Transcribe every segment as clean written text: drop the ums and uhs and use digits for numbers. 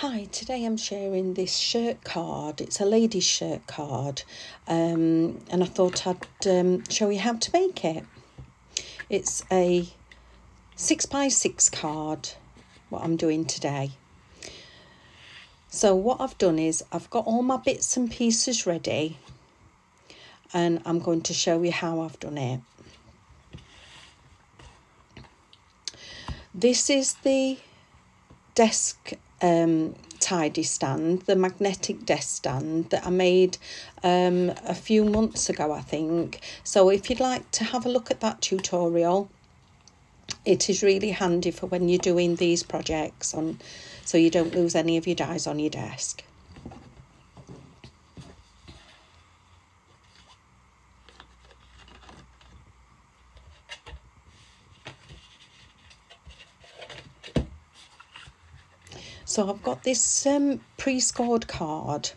Hi, today I'm sharing this shirt card. It's a lady's shirt card, and I thought I'd show you how to make it. It's a 6x6 card, what I'm doing today. So what I've done is I've got all my bits and pieces ready, and I'm going to show you how I've done it. This is the desk tidy stand, the magnetic desk stand that I made a few months ago, I think. So if you'd like to have a look at that tutorial, it is really handy for when you're doing these projects so you don't lose any of your dies on your desk. So I've got this pre-scored card,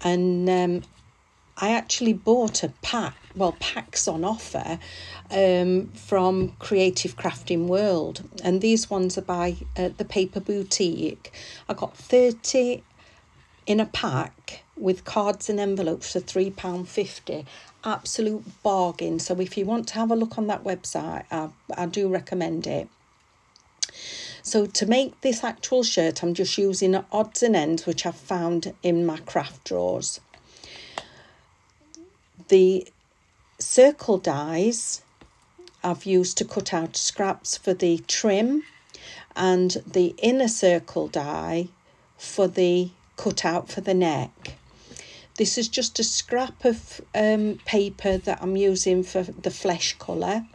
and I actually bought a packs on offer from Creative Crafting World, and these ones are by the Paper Boutique. I got 30 in a pack with cards and envelopes for £3.50. Absolute bargain. So if you want to have a look on that website, I do recommend it. So to make this actual shirt, I'm just using odds and ends which I've found in my craft drawers. The circle dies I've used to cut out scraps for the trim, and the inner circle die for the cutout for the neck. This is just a scrap of paper that I'm using for the flesh colour.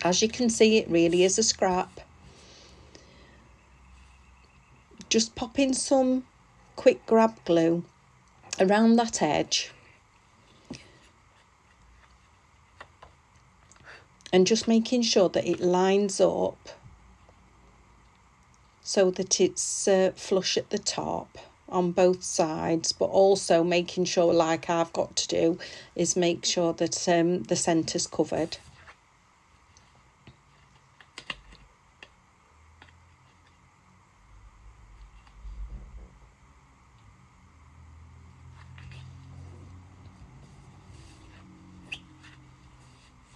As you can see, it really is a scrap. Just pop in some quick grab glue around that edge, and just making sure that it lines up so that it's flush at the top on both sides, but also making sure, like I've got to do, is make sure that the centre's covered.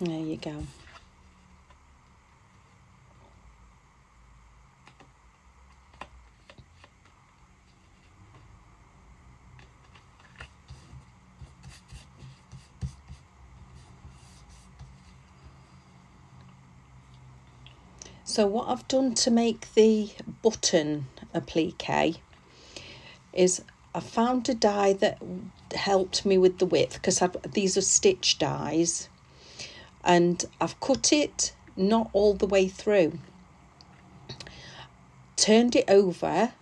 There you go. So what I've done to make the button applique is I found a die that helped me with the width, because these are stitch dies, and I've cut it not all the way through, turned it over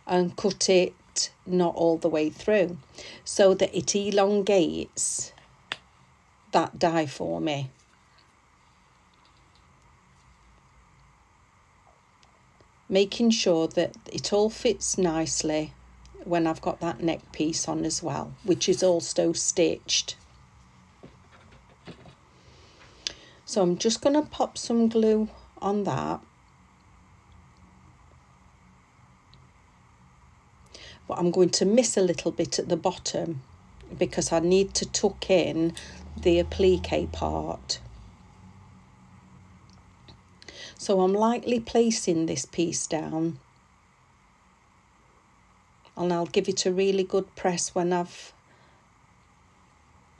and cut it not all the way through so that it elongates that die for me. Making sure that it all fits nicely when I've got that neck piece on as well, which is also stitched. So I'm just going to pop some glue on that. But I'm going to miss a little bit at the bottom because I need to tuck in the applique part. So I'm lightly placing this piece down, and I'll give it a really good press when I've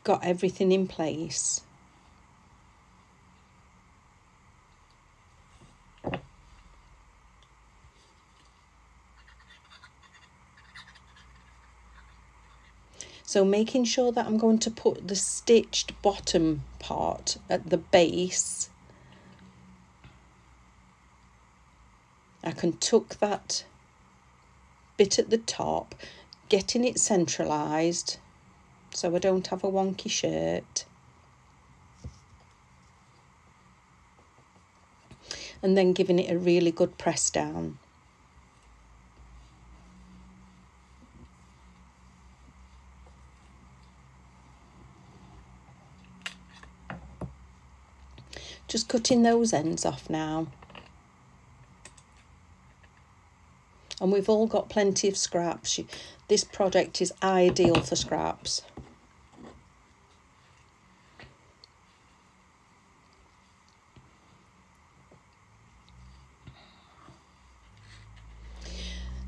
got everything in place. So making sure that I'm going to put the stitched bottom part at the base. I can tuck that bit at the top, getting it centralised so I don't have a wonky shirt. And then giving it a really good press down. Just cutting those ends off now. and we've all got plenty of scraps. This project is ideal for scraps.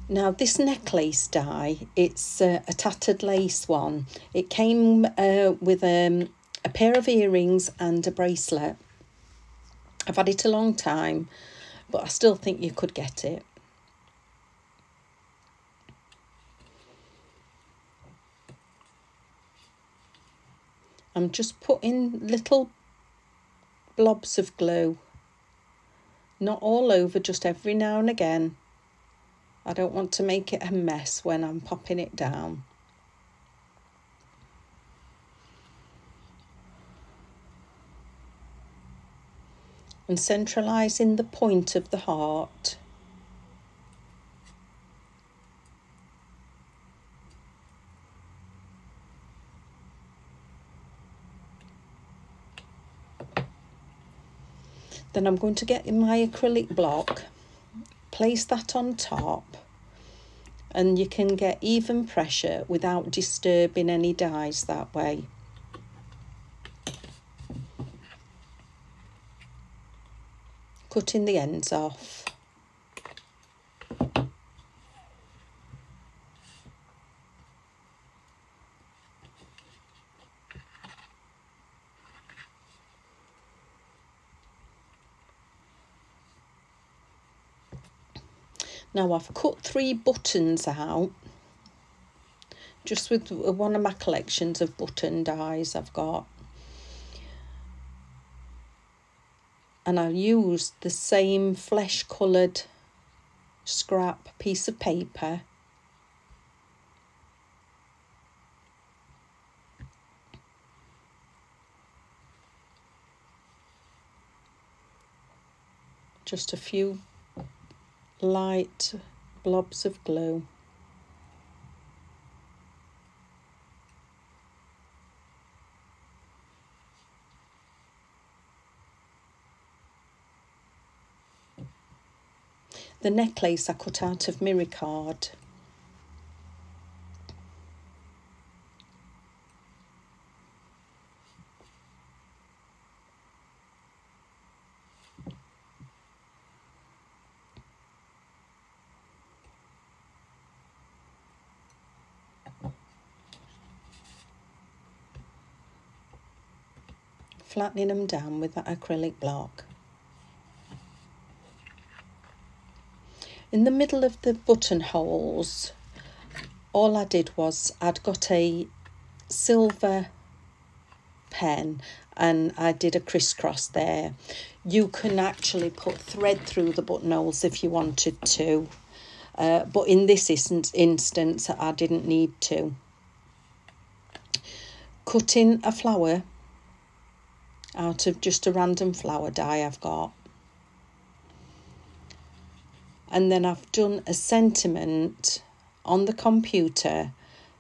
Now this necklace die, it's a tattered lace one. It came with a pair of earrings and a bracelet. I've had it a long time, but I still think you could get it. I'm just putting little blobs of glue, not all over, just every now and again. I don't want to make it a mess when I'm popping it down. And centralising the point of the heart. Then I'm going to get in my acrylic block, place that on top, and you can get even pressure without disturbing any dies that way. Cutting the ends off. Now I've cut 3 buttons out, just with one of my collections of button dies I've got. And I used the same flesh coloured scrap piece of paper. Just a few light blobs of glue. The necklace I cut out of mirror card. Flattening them down with that acrylic block. In the middle of the buttonholes, all I did was I'd got a silver pen and I did a crisscross there. You can actually put thread through the buttonholes if you wanted to, but in this instance I didn't need to. Cutting a flower out of just a random flower die I've got. And then I've done a sentiment on the computer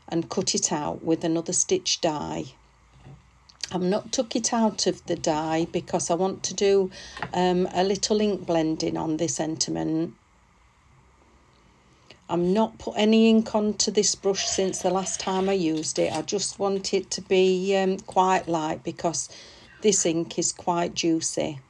and cut it out with another stitch die. I've not took it out of the die because I want to do a little ink blending on this sentiment. I'm not put any ink onto this brush since the last time I used it. I just want it to be quite light because this ink is quite juicy.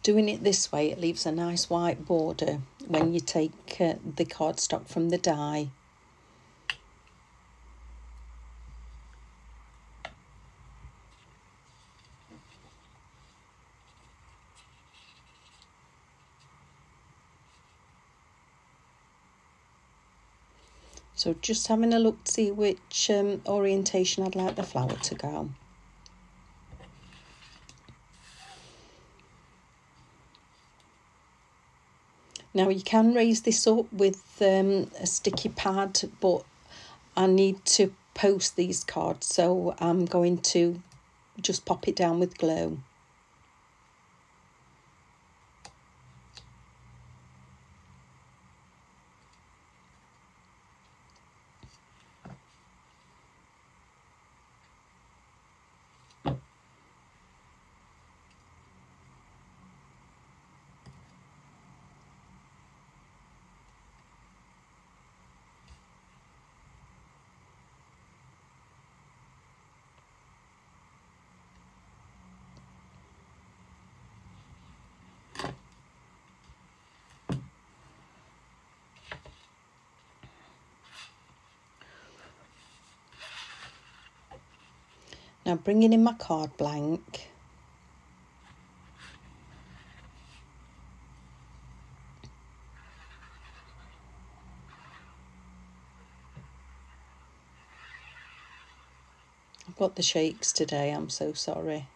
Doing it this way, it leaves a nice white border when you take the cardstock from the die. So just having a look to see which orientation I'd like the flower to go. Now you can raise this up with a sticky pad, but I need to post these cards, so I'm going to just pop it down with glue. Now bringing in my card blank, I've got the shakes today, I'm so sorry.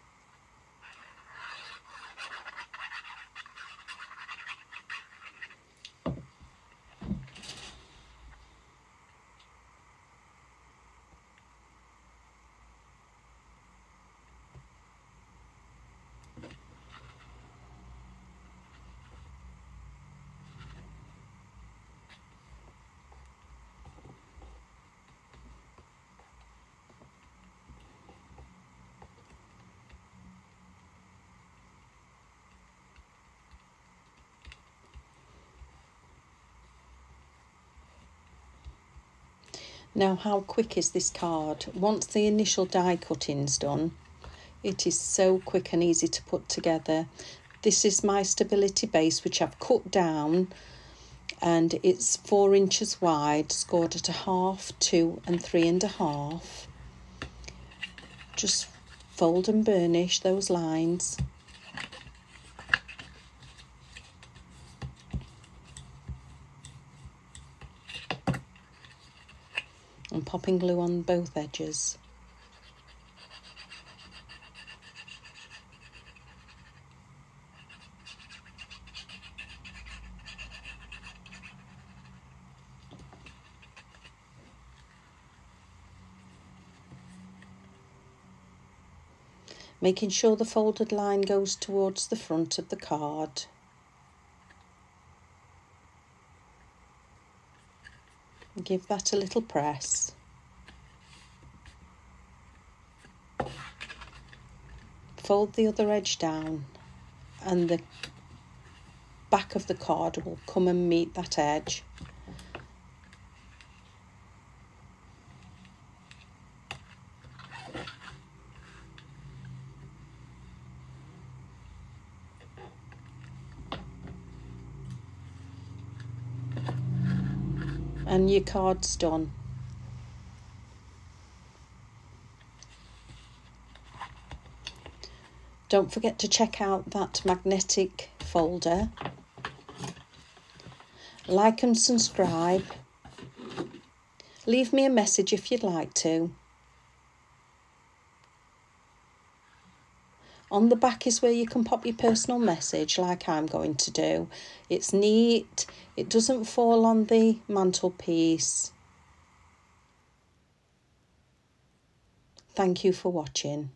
Now how quick is this card? Once the initial die cutting's done, it is so quick and easy to put together. This is my stability base, which I've cut down, and it's 4 inches wide, scored at 1/2, 2 and 3.5. Just fold and burnish those lines. And popping glue on both edges. Making sure the folded line goes towards the front of the card. Give that a little press. Fold the other edge down, and the back of the card will come and meet that edge. And your card's done. Don't forget to check out that magnetic folder. Like and subscribe. Leave me a message if you'd like to. On the back is where you can pop your personal message, like I'm going to do. It's neat, it doesn't fall on the mantelpiece. Thank you for watching.